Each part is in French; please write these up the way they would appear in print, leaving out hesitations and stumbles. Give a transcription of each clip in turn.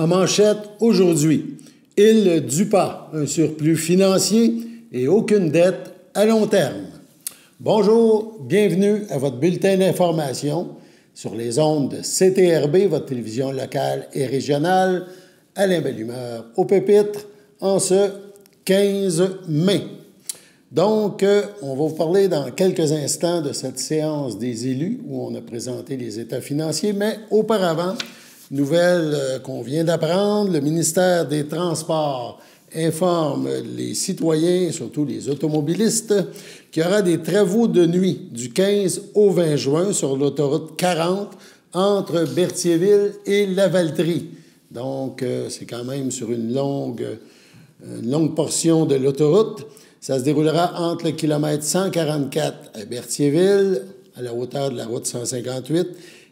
En manchette aujourd'hui, Île du Pas, un surplus financier et aucune dette à long terme. Bonjour, bienvenue à votre bulletin d'information sur les ondes de CTRB, votre télévision locale et régionale. Alain Bellumeur au pupitre en ce 15 mai. Donc, on va vous parler dans quelques instants de cette séance des élus où on a présenté les états financiers, mais auparavant, nouvelle qu'on vient d'apprendre, le ministère des Transports informe les citoyens, surtout les automobilistes, qu'il y aura des travaux de nuit du 15 au 20 juin sur l'autoroute 40 entre Berthierville et Lavaltrie. Donc, c'est quand même sur une longue portion de l'autoroute. Ça se déroulera entre le kilomètre 144 à Berthierville, à la hauteur de la route 158,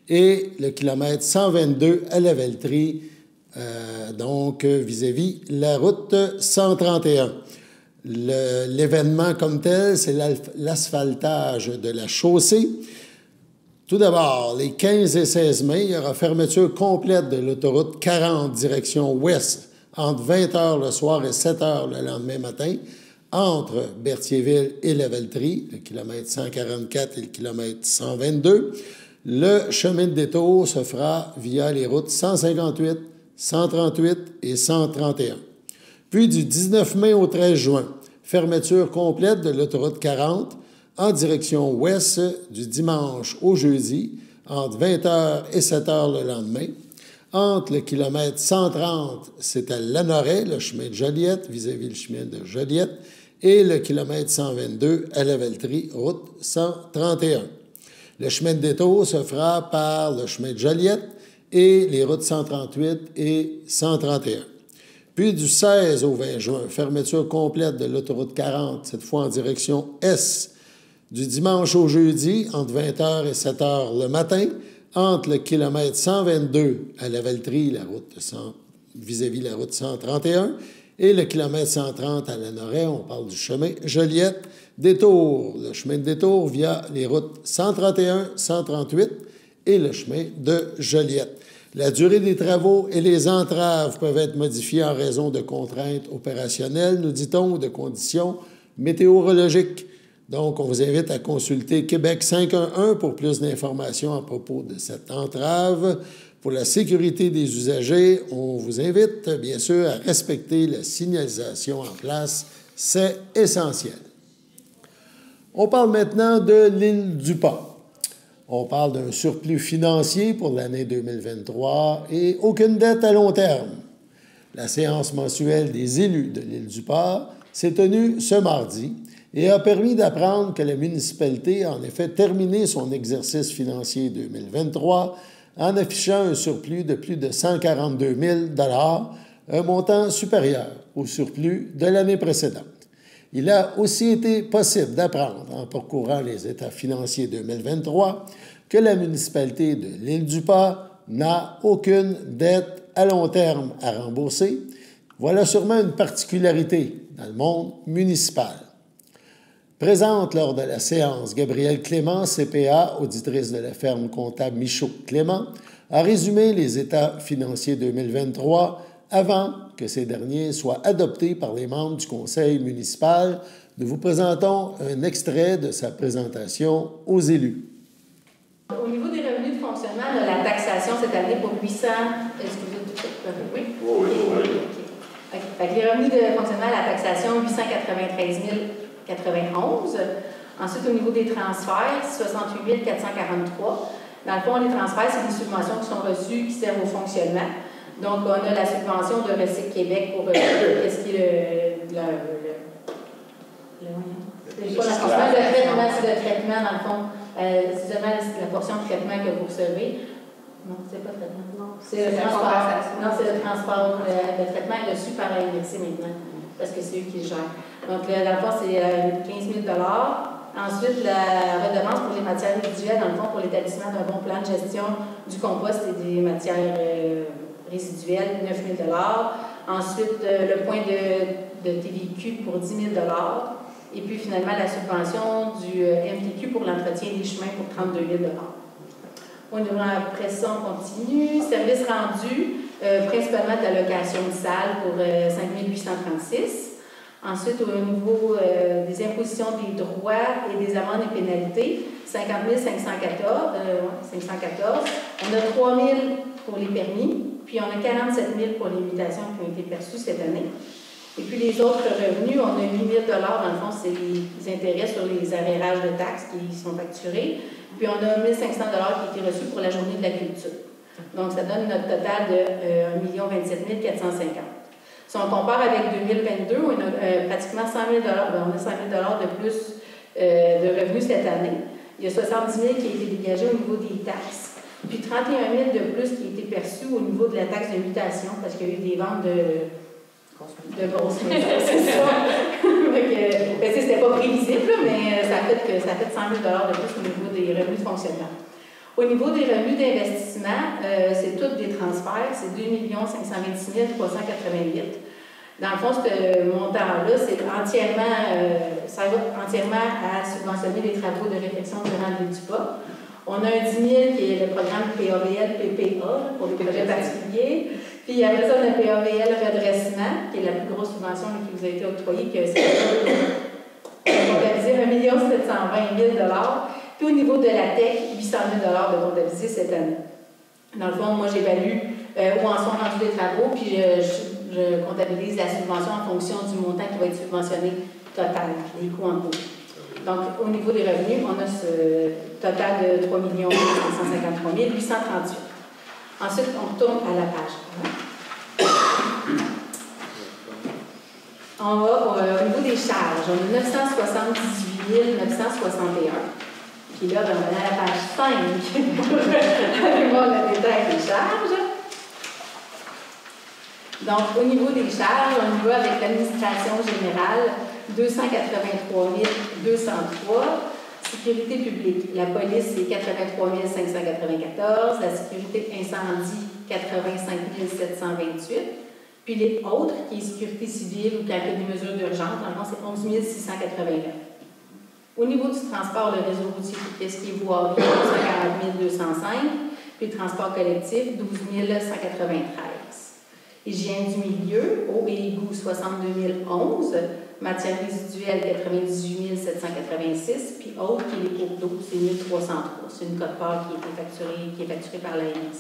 et le kilomètre 122 à Lavaltrie, donc vis-à-vis la route 131. L'événement comme tel, c'est l'asphaltage de la chaussée. Tout d'abord, les 15 et 16 mai, il y aura fermeture complète de l'autoroute 40 direction ouest entre 20h le soir et 7h le lendemain matin, entre Berthierville et Lavaltrie, le kilomètre 144 et le kilomètre 122. Le chemin de détour se fera via les routes 158, 138 et 131. Puis du 19 mai au 13 juin, fermeture complète de l'autoroute 40 en direction ouest du dimanche au jeudi, entre 20h et 7h le lendemain. Entre le kilomètre 130, c'est à Lanoraie, le chemin de Joliette, vis-à-vis le chemin de Joliette, et le kilomètre 122 à Lavaltrie, route 131. Le chemin de détour se fera par le chemin de Joliette et les routes 138 et 131. Puis du 16 au 20 juin, fermeture complète de l'autoroute 40, cette fois en direction est, du dimanche au jeudi, entre 20h et 7h le matin, entre le kilomètre 122 à Lavaltrie, vis-à-vis la route 131, et le kilomètre 130 à Lanoraie, on parle du chemin Joliette, détour, le chemin de détour via les routes 131, 138 et le chemin de Joliette. La durée des travaux et les entraves peuvent être modifiées en raison de contraintes opérationnelles, nous dit-on, ou de conditions météorologiques. Donc, on vous invite à consulter Québec 511 pour plus d'informations à propos de cette entrave. Pour la sécurité des usagers, on vous invite, bien sûr, à respecter la signalisation en place. C'est essentiel. On parle maintenant de l'île du Pas. On parle d'un surplus financier pour l'année 2023 et aucune dette à long terme. La séance mensuelle des élus de l'île du Pas s'est tenue ce mardi et a permis d'apprendre que la municipalité a en effet terminé son exercice financier 2023 en affichant un surplus de plus de 142 000 $, un montant supérieur au surplus de l'année précédente. Il a aussi été possible d'apprendre, en parcourant les états financiers 2023, que la municipalité de l'île du Pas n'a aucune dette à long terme à rembourser. Voilà sûrement une particularité dans le monde municipal. Présente lors de la séance, Gabrielle Clément, CPA, auditrice de la ferme comptable Michaud-Clément, a résumé les états financiers 2023 avant que ces derniers soient adoptés par les membres du conseil municipal. Nous vous présentons un extrait de sa présentation aux élus. Au niveau des revenus de fonctionnement, la taxation cette année pour 800... Oui? Oui. Okay. Les revenus de fonctionnement, la taxation, 893 091. Ensuite, au niveau des transferts, 68 443. Dans le fond, les transferts, c'est des subventions qui sont reçues, qui servent au fonctionnement. Donc, on a la subvention de Recycle Québec pour qu'est-ce qui est le traitement, c'est le traitement, dans le fond. C'est seulement la portion de traitement que vous recevez. Non, c'est pas le traitement. Non, c'est le transport. Non, c'est le transport. Le traitement est reçu par la MRC maintenant, parce que c'est eux qui le gèrent. Donc, dans le fond, c'est 15 000 $. Ensuite, la redevance pour les matières résiduelles, dans le fond, pour l'établissement d'un bon plan de gestion du compost et des matières résiduelles, 9 000 $. Ensuite, le point de TVQ pour 10 000 $. Et puis, finalement, la subvention du MTQ pour l'entretien des chemins pour 32 000 $. Après ça, on continue. Service rendu, principalement de la location de salles pour 5 836. Ensuite, au niveau des impositions des droits et des amendes et pénalités, 50 514. On a 3 000 pour les permis, puis on a 47 000 pour les mutations qui ont été perçues cette année. Et puis les autres revenus, on a 8 000 $, dans le fond, c'est les intérêts sur les arrérages de taxes qui sont facturés. Puis on a 1 500 $ qui ont été reçus pour la journée de la culture. Donc ça donne notre total de 1 27 450. Si on compare avec 2022, on a pratiquement 100 000 $, on a 100 000 $ de plus de revenus cette année. Il y a 70 000 qui a été dégagé au niveau des taxes, puis 31 000 de plus qui a été perçu au niveau de la taxe de mutation, parce qu'il y a eu des ventes de grosses maisons, c'est ça. C'était pas prévisible, mais ça a fait 100 000 $ de plus au niveau des revenus de fonctionnement. Au niveau des revenus d'investissement, c'est tous des transferts, c'est 2 526 388. Dans le fond, ce montant-là, c'est entièrement, ça va entièrement à subventionner les travaux de réfection durant le DUPA. On a un 10 000 qui est le programme PAVL PPA pour les projets particuliers. Puis après ça, on a PAVL redressement, qui est la plus grosse subvention qui vous a été octroyée, que c'est comptabilisé 1 720 000 $. Puis au niveau de la TEC, 800 000 $ de comptabilisé cette année. Dans le fond, moi, j'évalue où en sont rendus les travaux, puis je comptabilise la subvention en fonction du montant qui va être subventionné total, les coûts en cours. Donc, au niveau des revenus, on a ce total de 3 553 838. Ensuite, on retourne à la page. On va au niveau des charges. On a 978 961. Puis là, on est à la page 5 pour aller voir le détail des charges. Donc, au niveau des charges, on y va avec l'administration générale, 283 203. Sécurité publique, la police, c'est 83 594. La sécurité incendie, 85 728. Puis les autres, qui est sécurité civile ou qui a des mesures d'urgence, dans le fond, c'est 11 689. Au niveau du transport, le réseau routier, qu'est-ce qui est voirie, 140 205. Puis le transport collectif, 12 193. Hygiène du milieu, eau et égout, 62 011. Matière résiduelle, 98 786. Puis autres, qui est les cours d'eau, c'est 1303. C'est une cote-part qui est facturée par l'ANS.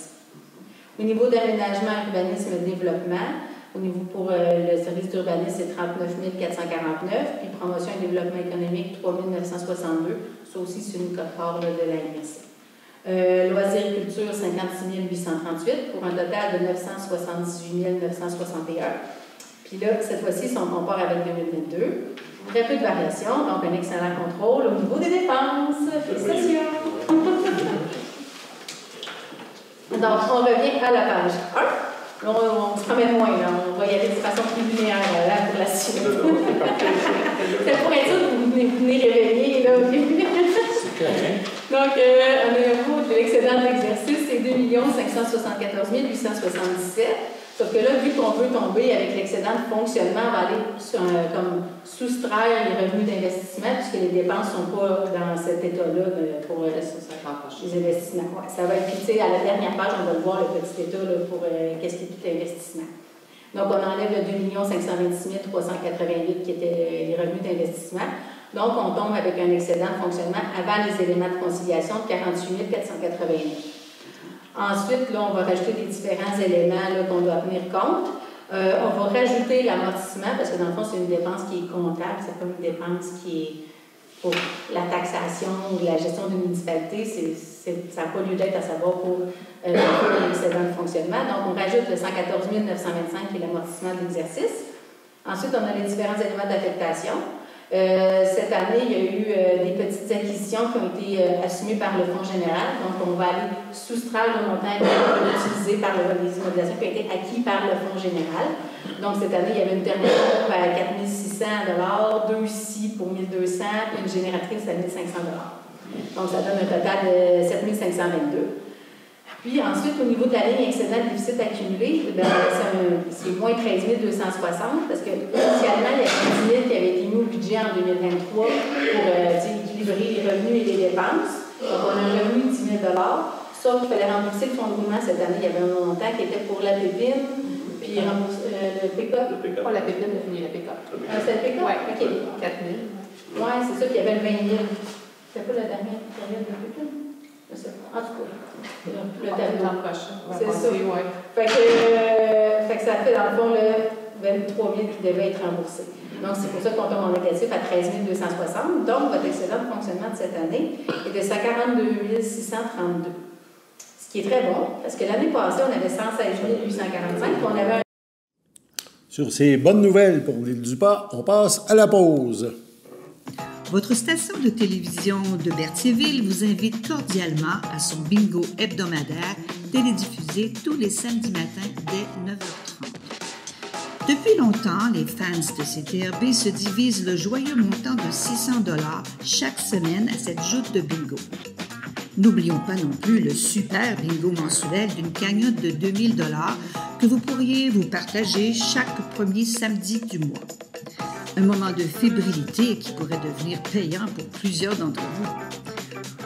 Au niveau d'aménagement, urbanisme et développement, au niveau pour le service d'urbanisme, c'est 39 449. Puis promotion et développement économique, 3 962. Ça aussi, c'est une cote-part de l'ANS. Loisirs et culture, 56 838 pour un total de 978 961. Puis là, cette fois-ci, si on compare avec 2022, très peu de variations, donc un excellent contrôle au niveau des dépenses. Félicitations! Donc, on revient à la page 1. On se promène moins, là. On va y aller de façon plus linéaire là, pour la suite. C'est pour être sûr que vous venez réveiller, là. Donc, au niveau de l'excédent de l'exercice, c'est 2 574 877. Sauf que là, vu qu'on veut tomber avec l'excédent de fonctionnement, on va aller comme soustraire les revenus d'investissement, puisque les dépenses ne sont pas dans cet état-là pour les investissements. Ouais, ça va être, tu sais, à la dernière page, on va le voir, le petit état là, pour qu'est-ce qui est tout investissement. Donc, on enlève le 2 526 388 qui était les revenus d'investissement. Donc, on tombe avec un excédent de fonctionnement avant les éléments de conciliation de 48 489. Ensuite, là, on va rajouter des différents éléments qu'on doit tenir compte. On va rajouter l'amortissement, parce que dans le fond, c'est une dépense qui est comptable, c'est pas une dépense qui est pour la taxation ou la gestion d'une municipalité, ça n'a pas lieu d'être à savoir pour l'excédent de fonctionnement. Donc, on rajoute le 114 925 qui est l'amortissement de l'exercice. Ensuite, on a les différents éléments d'affectation. Cette année, il y a eu des petites acquisitions qui ont été assumées par le Fonds général. Donc, on va aller soustraire le montant utilisé par les immobilisations qui a été acquis par le Fonds général. Donc, cette année, il y avait une dernière pompe à 4 600 $, deux ici pour 1 200 puis une génératrice à 1 500 $. Donc, ça donne un total de 7 522. Puis ensuite, au niveau de la ligne excédent déficit accumulé, c'est moins 13 260 parce que initialement, il y avait 10 000 qui avaient été mis au budget en 2023 pour équilibrer les revenus et les dépenses. Donc, on a un revenu de 10 000 $. sauf qu'il fallait rembourser le fonds de roulement cette année. Il y avait un montant qui était pour la pépine, puis le pick-up. Pas la pépine, mais la pick-up. C'est le pick-up? Oui, OK. 4 000. Oui, c'est ça, puis il y avait le 20 000. C'était pas la dernière période de pépine? Je sais pas. En tout cas, le tableau. L'an prochain. C'est ça. Ouais. Fait que ça fait, dans le fond, le 23 000 qui devait être remboursé. Donc, c'est pour ça qu'on tombe en négatif à 13 260. Donc, votre excédent de fonctionnement de cette année est de 142 632. Ce qui est très bon, parce que l'année passée, on avait 116 845, puis on avait un... Sur ces bonnes nouvelles pour l'île du Pas, on passe à la pause. Votre station de télévision de Berthierville vous invite cordialement à son bingo hebdomadaire télédiffusé tous les samedis matins dès 9h30. Depuis longtemps, les fans de CTRB se divisent le joyeux montant de 600 $ chaque semaine à cette joute de bingo. N'oublions pas non plus le super bingo mensuel d'une cagnotte de 2000 $ que vous pourriez vous partager chaque premier samedi du mois. Un moment de fébrilité qui pourrait devenir payant pour plusieurs d'entre vous.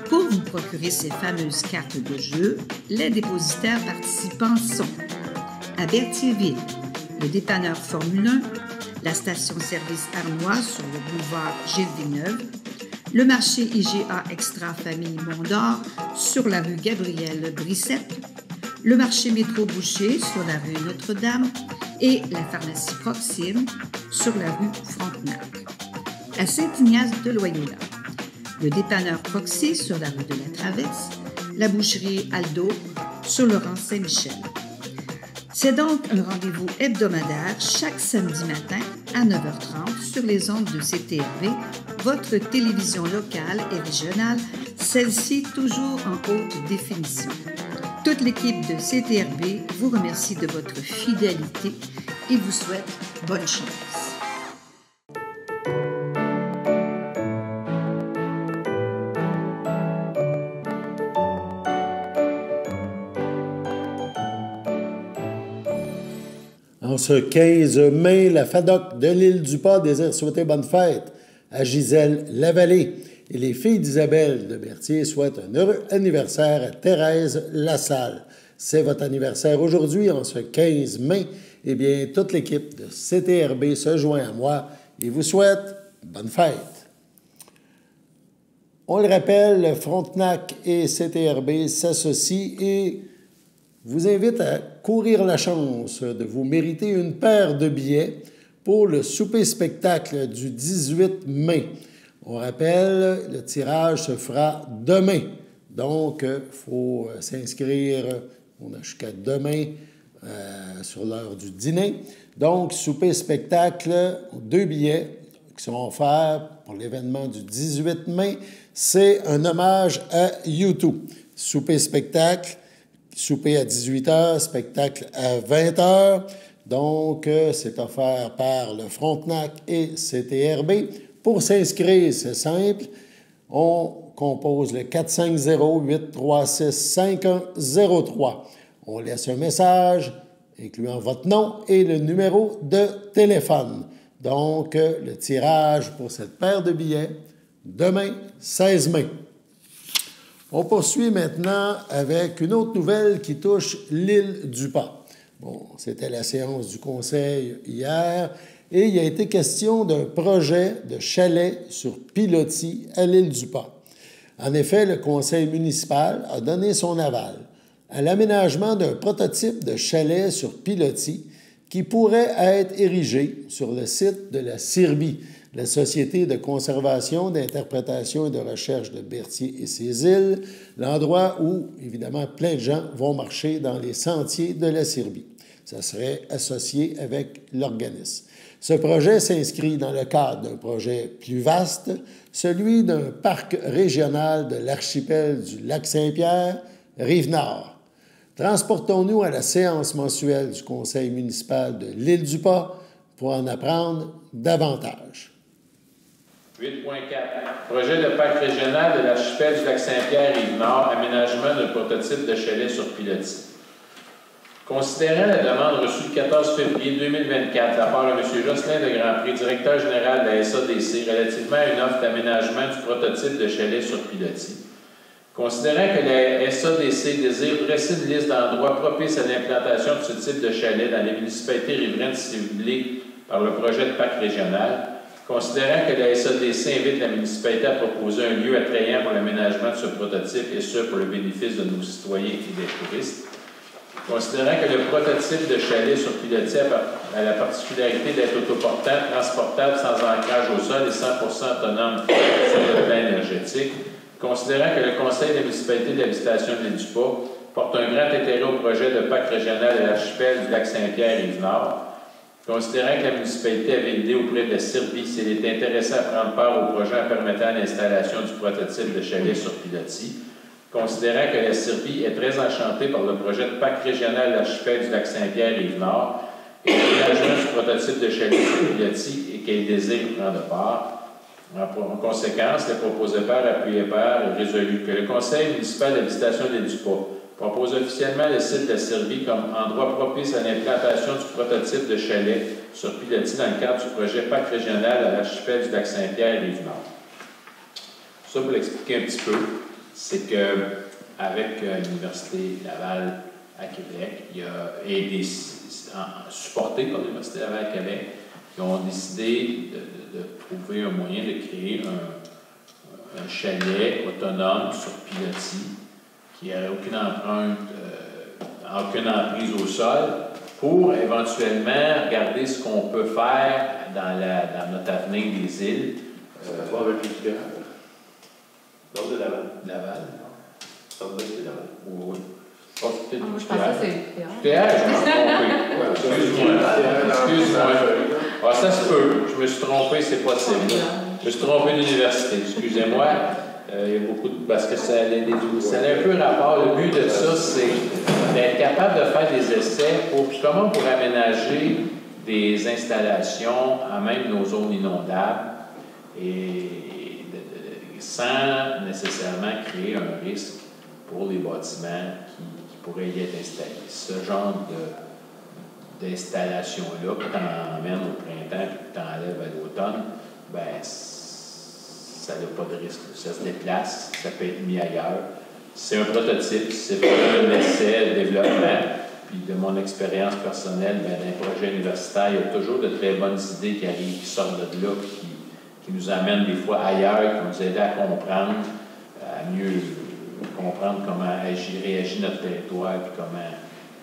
Pour vous procurer ces fameuses cartes de jeu, les dépositaires participants sont à Berthierville, le dépanneur Formule 1, la station-service Armois sur le boulevard Gilles Villeneuve, le marché IGA Extra Famille Mont-d'Or sur la rue Gabrielle Brissette, le marché Métro Boucher sur la rue Notre-Dame et la pharmacie Proxime sur la rue Frontenac. À Saint-Ignace de Loyola, le dépanneur Proxy sur la rue de la Traverse, la boucherie Aldo sur le rang Saint-Michel. C'est donc un rendez-vous hebdomadaire chaque samedi matin à 9h30 sur les ondes de CTRB, votre télévision locale et régionale, celle-ci toujours en haute définition. Toute l'équipe de CTRB vous remercie de votre fidélité et vous souhaite bonne chance. En ce 15 mai, la FADOC de l'île du Pas désire souhaiter bonne fête à Gisèle Lavallée. Et les filles d'Isabelle de Berthier souhaitent un heureux anniversaire à Thérèse Lassalle. C'est votre anniversaire aujourd'hui, en ce 15 mai. Eh bien, toute l'équipe de CTRB se joint à moi et vous souhaite bonne fête. On le rappelle, Frontenac et CTRB s'associent et vous invitent à courir la chance de vous mériter une paire de billets pour le souper-spectacle du 18 mai. On rappelle, le tirage se fera demain. Donc, il faut s'inscrire, on a jusqu'à demain sur l'heure du dîner. Donc, souper-spectacle, 2 billets qui sont offerts pour l'événement du 18 mai. C'est un hommage à YouTube. Souper-spectacle, souper à 18h, spectacle à 20h. Donc, c'est offert par le Frontenac et CTRB. Pour s'inscrire, c'est simple. On compose le 450-836-5103. On laisse un message incluant votre nom et le numéro de téléphone. Donc, le tirage pour cette paire de billets, demain, 16 mai. On poursuit maintenant avec une autre nouvelle qui touche l'île du Pas. Bon, c'était la séance du Conseil hier et il a été question d'un projet de chalet sur pilotis à l'île du Pas. En effet, le Conseil municipal a donné son aval à l'aménagement d'un prototype de chalet sur pilotis qui pourrait être érigé sur le site de la CIRBI, la Société de conservation, d'interprétation et de recherche de Berthier et ses îles, l'endroit où, évidemment, plein de gens vont marcher dans les sentiers de la CIRBI. Ça serait associé avec l'organisme. Ce projet s'inscrit dans le cadre d'un projet plus vaste, celui d'un parc régional de l'archipel du Lac-Saint-Pierre, Rive-Nord. Transportons-nous à la séance mensuelle du Conseil municipal de l'île du Pas pour en apprendre davantage. 8.4. Projet de parc régional de l'archipel du Lac-Saint-Pierre Rive-Nord, aménagement d'un prototype de chalet sur pilotis. Considérant la demande reçue le 14 février 2024 de la part de M. Jocelyn de Grandpré, directeur général de la SADC, relativement à une offre d'aménagement du prototype de chalet sur pilotis, Considérant que la SADC désire dresser une liste d'endroits propices à l'implantation de ce type de chalet dans les municipalités riveraines ciblées par le projet de parc régional, considérant que la SADC invite la municipalité à proposer un lieu attrayant pour l'aménagement de ce prototype et ce pour le bénéfice de nos citoyens et des touristes, considérant que le prototype de chalet sur pilotis a la particularité d'être autoportant, transportable sans ancrage au sol et 100% autonome sur le plan énergétique, considérant que le Conseil de la municipalité de l'habitation de l'île du Pas porte un grand intérêt au projet de parc régional de l'archipel du lac Saint-Pierre-Rive-Nord, considérant que la municipalité avait l'idée auprès de la Serbie si elle était intéressée à prendre part au projet en permettant l'installation du prototype de chalet sur pilotis, considérant que la Serbie est très enchantée par le projet de parc régional de l'archipel du lac Saint-Pierre-Rive-Nord et l'aménagement du prototype de chalet sur pilotis et qu'elle désire prendre part. En conséquence, les proposés par, appuyés par, résolu que le Conseil municipal d'habitation de l'île du Pas propose officiellement le site de la Serbie comme endroit propice à l'implantation du prototype de chalet sur pilotis dans le cadre du projet parc régional à l'archipel du lac Saint-Pierre-Rive-Nord. Ça, pour l'expliquer un petit peu, c'est qu'avec l'Université Laval à Québec, il y a supporté par l'Université Laval à Québec, qui ont décidé de trouver un moyen de créer un chalet autonome sur pilotis qui n'aurait aucune emprise au sol pour éventuellement regarder ce qu'on peut faire dans notre avenir des îles. Pas avec les l'autre de Laval. Laval. Ça veut dire que c'est Laval. Oui. Moi, je pensais que c'est TH, je me suis trompé. Excuse-moi. Ah, ça se peut. Je me suis trompé, c'est possible. Je me suis trompé d'université. Excusez-moi. Il y a beaucoup de. Parce que ça a un peu rapport. Le but de ça, c'est d'être capable de faire des essais pour comment pour aménager des installations à même nos zones inondables et sans nécessairement créer un risque pour les bâtiments qui pourraient y être installés. Ce genre d'installation-là, que tu emmènes au printemps et que tu enlèves à l'automne, ben ça n'a pas de risque. Ça se déplace, ça peut être mis ailleurs. C'est un prototype, c'est pas un essai de développement. Puis de mon expérience personnelle, ben, dans les projets universitaires, il y a toujours de très bonnes idées qui arrivent, qui sortent de là, qui nous amènent des fois ailleurs, qui nous aident à comprendre, à mieux comprendre comment réagit notre territoire et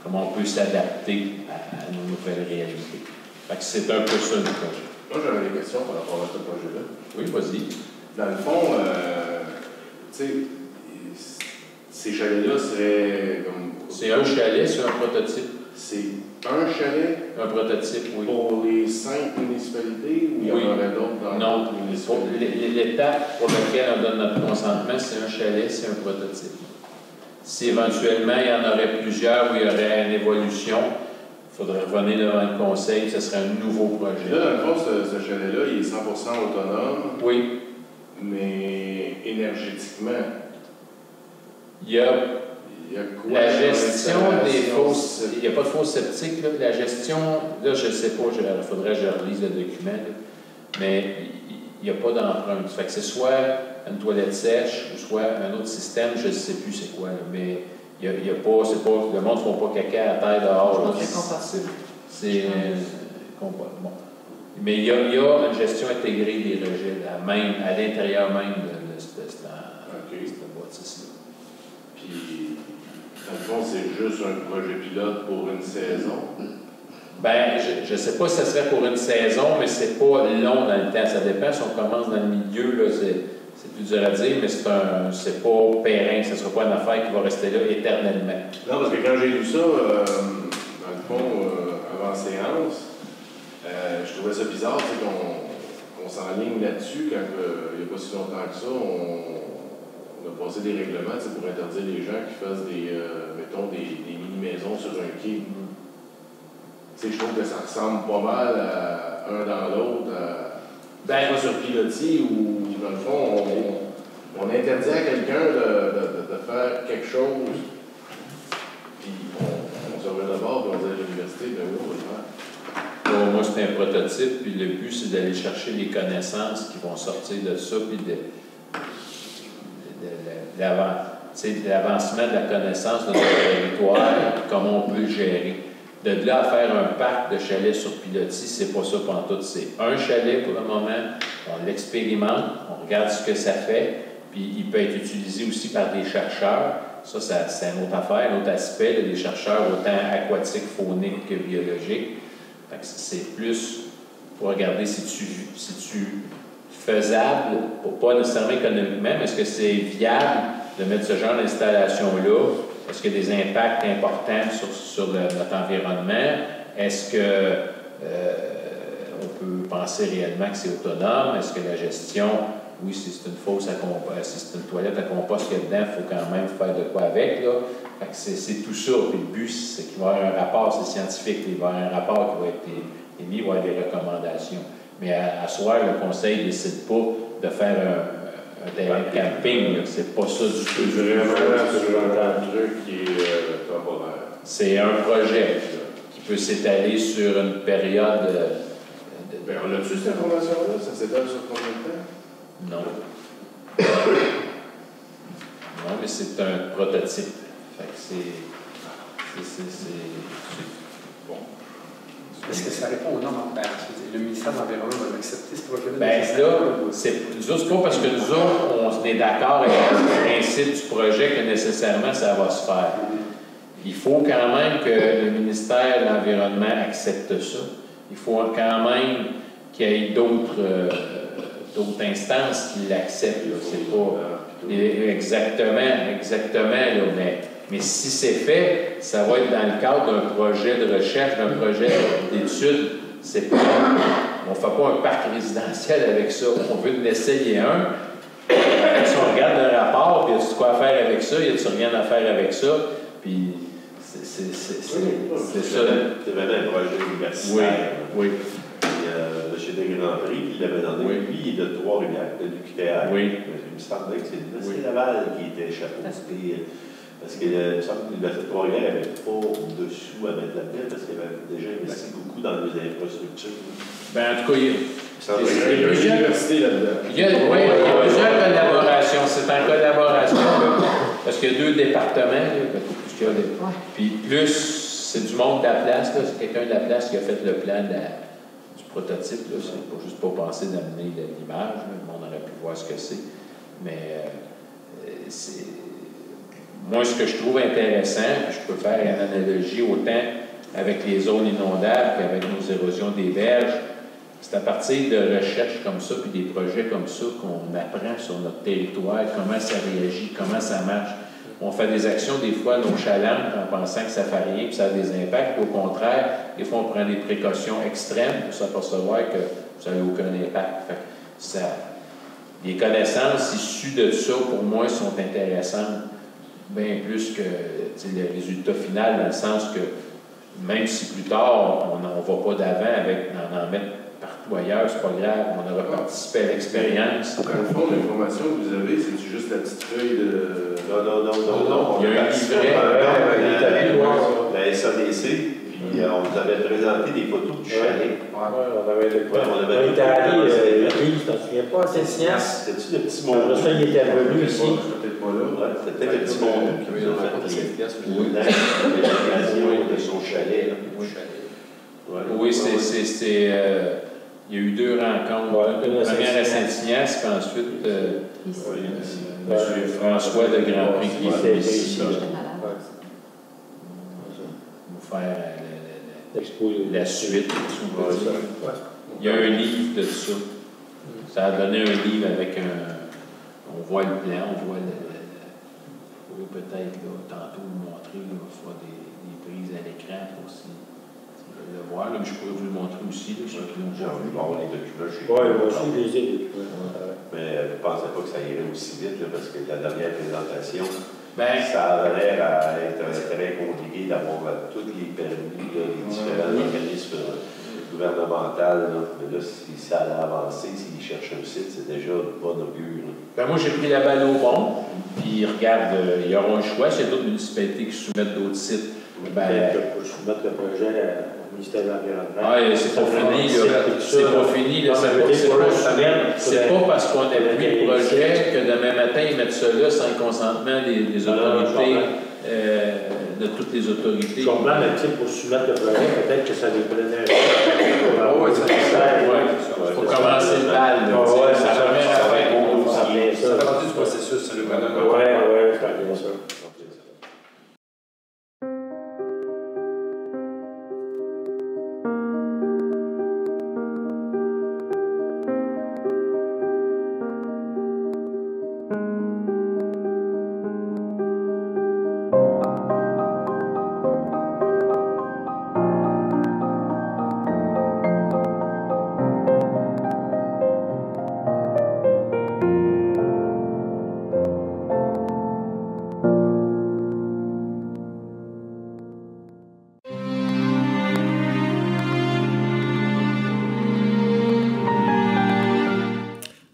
comment on peut s'adapter à nos nouvelles réalités. Fait que c'est un peu ça le projet. Moi, j'avais des questions par rapport à ce projet-là. Oui, vas-y. Dans le fond, tu sais, ces chalets-là seraient comme... C'est un chalet, c'est un prototype. C'est un chalet? Un prototype, oui. Pour les 5 municipalités ou il y en aurait d'autres dans non, d'autres municipalités? l'étape pour laquelle on donne notre consentement, c'est un chalet, c'est un prototype. Si éventuellement il y en aurait plusieurs où il y aurait une évolution, il faudrait revenir devant le conseil, ce serait un nouveau projet. Là, dans le fond, ce chalet-là, il est 100% autonome. Oui. Mais énergétiquement, il y a quoi? La gestion des fausses... Il n'y a pas de fausses sceptiques, là. La gestion, là, je ne sais pas, il faudrait que je relise le document, là. Mais il n'y a pas d'empreinte. Ça fait que c'est soit une toilette sèche, ou soit un autre système, je ne sais plus c'est quoi, là. Mais il y a pas, c'est pas... Le monde ne font pas caca à terre dehors. C'est bon. Mais il y a une gestion intégrée des rejets, à l'intérieur même de cette bâtisse-là. Puis, dans le fond, c'est juste un projet pilote pour une saison? Bien, je ne sais pas si ce serait pour une saison, mais c'est pas long dans le temps. Ça dépend si on commence dans le milieu, là, c'est plus dur à dire, mais c'est pas périn, ce ne sera pas une affaire qui va rester là éternellement. Non, parce que quand j'ai lu ça, dans le fond, avant séance, je trouvais ça bizarre qu'on s'enligne là-dessus quand il n'y a pas si longtemps que ça, on a passé des règlements pour interdire les gens qui fassent mettons, des mini-maisons sur un quai. Je trouve que ça ressemble pas mal à un dans l'autre, soit sur pilotis où, dans le fond, on interdit à quelqu'un de faire quelque chose, puis on se revient d'abord et on dit à l'université, ben oui, on va le faire. Pour moi, c'est un prototype, puis le but, c'est d'aller chercher les connaissances qui vont sortir de ça, puis l'avancement de la connaissance de notre territoire, comment on peut le gérer. De là à faire un parc de chalets sur pilotis, c'est pas ça pantoute. C'est un chalet pour le moment, on l'expérimente, on regarde ce que ça fait, puis il peut être utilisé aussi par des chercheurs. Ça c'est une autre affaire, un autre aspect, des chercheurs autant aquatiques, fauniques que biologiques. C'est plus pour regarder si tu faisable, pas nécessairement économiquement, mais est-ce que c'est viable de mettre ce genre d'installation-là? Est-ce qu'il y a des impacts importants sur notre environnement? Est-ce que on peut penser réellement que c'est autonome? Est-ce que la gestion, oui, si c'est une fosse si c'est une toilette à compost qu'il y a dedans, il faut quand même faire de quoi avec, là. Fait que c'est tout ça. Puis le but, c'est qu'il va y avoir un rapport, c'est scientifique, il va y avoir un rapport qui va être émis, il va y avoir des recommandations. Mais à soir, le conseil ne décide pas de faire un terrain de camping. C'est pas ça du tout. C'est vraiment un truc qui est temporaire. C'est un projet qui peut s'étaler sur une période. On a-tu cette information-là? Ça s'étale sur combien de temps? Non. Non, mais c'est un prototype. Fait que c'est bon. Est-ce que ça répond aux normes? Le ministère de l'Environnement va accepter ce projet-là? Bien, là, c'est pas parce que nous autres, on est d'accord avec le principe du projet que nécessairement ça va se faire. Il faut quand même que le ministère de l'Environnement accepte ça. Il faut quand même qu'il y ait d'autres instances qui l'acceptent. C'est pas exactement là, mais si c'est fait, ça va être dans le cadre d'un projet de recherche, d'un projet d'étude. C'est pas, on ne fait pas un parc résidentiel avec ça. On veut en essayer un. Si on regarde le rapport, puis il y a quoi à faire avec ça, il y a rien à faire avec ça, puis c'est ça. C'est vraiment un projet universitaire. Oui. Chez des Grands Prix, il l'avait donné. Oui. Lui, il est de Trois-Rivières, de l'UQTR. Oui. Il me semblait que c'est Laval qui était chapeauté. Parce que il me semble que l'Université de Trois-Rivières n'avait pas dessous à mettre là-dedans parce qu'il avait déjà investi beaucoup dans les infrastructures. Bien, en tout cas, il y a plusieurs universités là-dedans. Il y a plusieurs collaborations. C'est en collaboration parce qu'il y a 2 départements. Puis plus, c'est du monde de la place. C'est quelqu'un de la place qui a fait le plan du prototype. C'est pas juste pas penser d'amener l'image. Le monde aurait pu voir ce que c'est. Mais moi, ce que je trouve intéressant, je peux faire une analogie autant avec les zones inondables qu'avec nos érosions des berges, c'est à partir de recherches comme ça, puis des projets comme ça, qu'on apprend sur notre territoire, comment ça réagit, comment ça marche. On fait des actions des fois nonchalantes en pensant que ça ne fait rien, puis ça a des impacts. Au contraire, des fois, on prend des précautions extrêmes pour s'apercevoir que ça n'a aucun impact. Fait que les connaissances issues de ça, pour moi, sont intéressantes, bien plus que le résultat final, dans le sens que même si plus tard, on ne va pas d'avant avec en mettre partout ailleurs, c'est pas grave, on aura participé à l'expérience. Dans le fond, l'information que vous avez, c'est juste la petite feuille de... Non. Il y a un livret. La SADC, puis on vous avait présenté des photos du chalet. On avait été allé, je t'en souviens pas, c'est Science. C'était-tu le petit monde? Ça, il était revenu ici. Peut-être pas là. C'était peut-être le petit monde qui nous a fait l'organisation de son chalet. Oui, il y a eu 2 rencontres. Une première à Saint-Ignace, puis ensuite M. François de Grand Prix qui est ici. Pour faire la suite. Il y a un livre de ça. Ça a donné un livre avec on voit le plan, on voit peut-être tantôt vous montrer, soit des prises à l'écran pour le voir. Là, mais je pourrais vous le montrer aussi. Là, J'ai envie de voir les documents chez moi aussi, je les ai. Mais je ne pensais pas que ça irait aussi vite, là, parce que la dernière présentation, ça a l'air à être très compliqué d'avoir tous les permis, les différents organismes gouvernementaux. Mais là, si ça allait avancer, s'ils cherchent un site, c'est déjà une bonne augure. Moi, j'ai pris la balle au bon, puis regarde, il y aura un choix. C'est d'autres municipalités qui soumettent d'autres sites. Pour soumettre le projet au ministère de l'Environnement. Oui, c'est pas fini, c'est pas fini. C'est pas parce qu'on appuie le projet que demain matin, ils mettent ça là sans le consentement des autorités, de toutes les autorités. Je comprends, mais pour soumettre le projet, peut-être que ça nous prenait il faut commencer le bal. Ça remet à faire. Ça fait partie du processus, c'est le bonheur. Oui, c'est bien ça.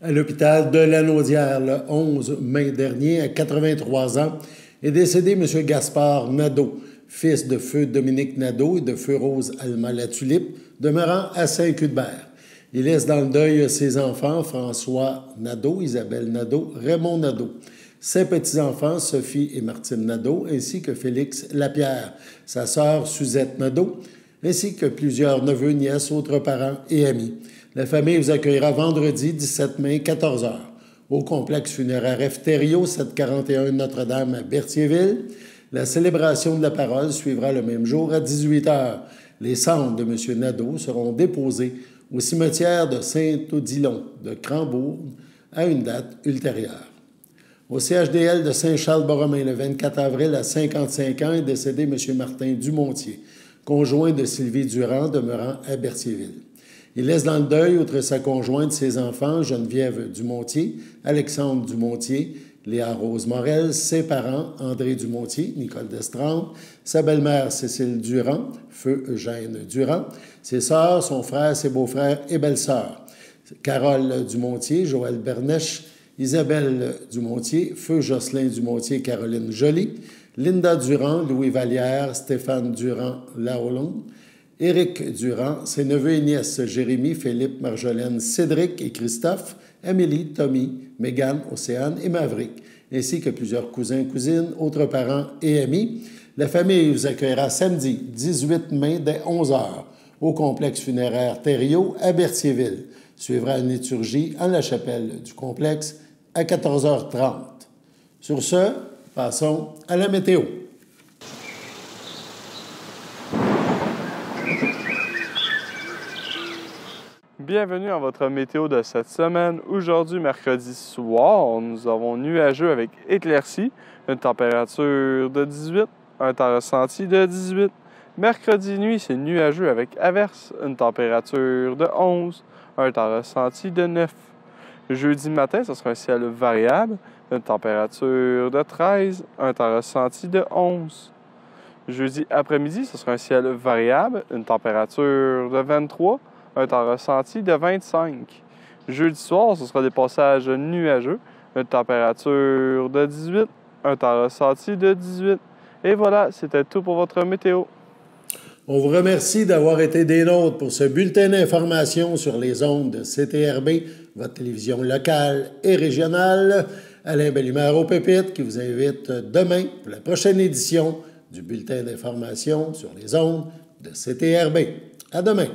À l'hôpital de Lanaudière, le 11 mai dernier, à 83 ans, est décédé M. Gaspard Nadeau, fils de feu Dominique Nadeau et de feu Rose Alma Latulippe, demeurant à Saint-Cuthbert. Il laisse dans le deuil ses enfants, François Nadeau, Isabelle Nadeau, Raymond Nadeau, ses petits-enfants, Sophie et Martine Nadeau, ainsi que Félix Lapierre, sa sœur Suzette Nadeau, ainsi que plusieurs neveux, nièces, autres parents et amis. La famille vous accueillera vendredi 17 mai, 14h, au complexe funéraire F-Thériault, 741 Notre-Dame à Berthierville. La célébration de la parole suivra le même jour à 18h. Les cendres de M. Nadeau seront déposées au cimetière de Saint-Odilon de Crambourg à une date ultérieure. Au CHDL de Saint-Charles-Borromée, le 24 avril, à 55 ans, est décédé M. Martin Dumontier, conjoint de Sylvie Durand, demeurant à Berthierville. Il laisse dans le deuil, outre sa conjointe, ses enfants, Geneviève Dumontier, Alexandre Dumontier, Léa Rose Morel, ses parents, André Dumontier, Nicole Destrande, sa belle-mère Cécile Durand, feu Eugène Durand, ses sœurs, son frère, ses beaux-frères et belles-sœurs, Carole Dumontier, Joël Bernèche, Isabelle Dumontier, feu Jocelyn Dumontier, Caroline Joly, Linda Durand, Louis Vallière, Stéphane Durand-Laolon, Éric Durand, ses neveux et nièces Jérémy, Philippe, Marjolaine, Cédric et Christophe, Amélie, Tommy, Mégane, Océane et Maverick, ainsi que plusieurs cousins, cousines, autres parents et amis. La famille vous accueillera samedi 18 mai dès 11h au complexe funéraire Thériault à Berthierville. Suivra une liturgie en la chapelle du complexe à 14h30. Sur ce, passons à la météo. Bienvenue à votre météo de cette semaine. Aujourd'hui, mercredi soir, nous avons nuageux avec éclaircies, une température de 18, un temps ressenti de 18. Mercredi nuit, c'est nuageux avec averse, une température de 11, un temps ressenti de 9. Jeudi matin, ce sera un ciel variable, une température de 13, un temps ressenti de 11. Jeudi après-midi, ce sera un ciel variable, une température de 23, un temps ressenti de 25. Jeudi soir, ce sera des passages nuageux, une température de 18, un temps ressenti de 18. Et voilà, c'était tout pour votre météo. On vous remercie d'avoir été des nôtres pour ce bulletin d'information sur les ondes de CTRB, votre télévision locale et régionale. Alain Bellemare au pupitre qui vous invite demain pour la prochaine édition du bulletin d'information sur les ondes de CTRB. À demain.